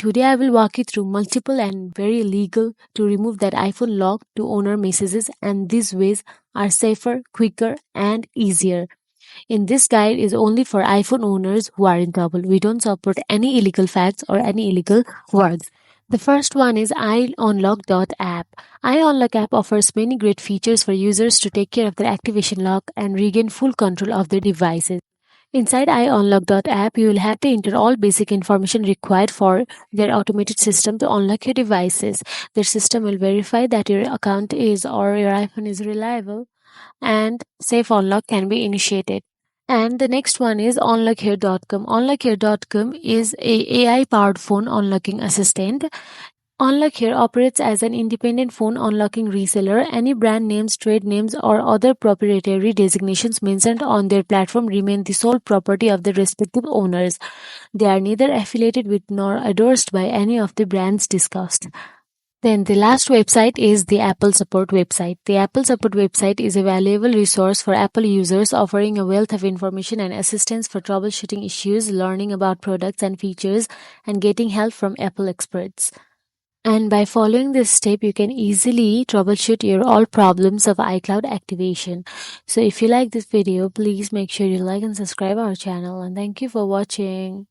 Today I will walk you through multiple and very legal to remove that iPhone lock to owner messages, and these ways are safer, quicker and easier. In this guide is only for iPhone owners who are in trouble. We don't support any illegal facts or any illegal words. The first one is iUnlock.app. iUnlock app offers many great features for users to take care of their activation lock and regain full control of their devices. Inside iUnlock.app, you will have to enter all basic information required for their automated system to unlock your devices. Their system will verify that your account is or your iPhone is reliable and safe unlock can be initiated. And the next one is unlockhere.com. Unlockhere.com is a AI powered phone unlocking assistant. Unlockhere operates as an independent phone unlocking reseller. Any brand names, trade names, or other proprietary designations mentioned on their platform remain the sole property of the respective owners. They are neither affiliated with nor endorsed by any of the brands discussed. Then the last website is the Apple Support website. The Apple Support website is a valuable resource for Apple users, offering a wealth of information and assistance for troubleshooting issues, learning about products and features, and getting help from Apple experts. And by following this step, you can easily troubleshoot your all problems of iCloud activation. So if you like this video, please make sure you like and subscribe our channel, and thank you for watching.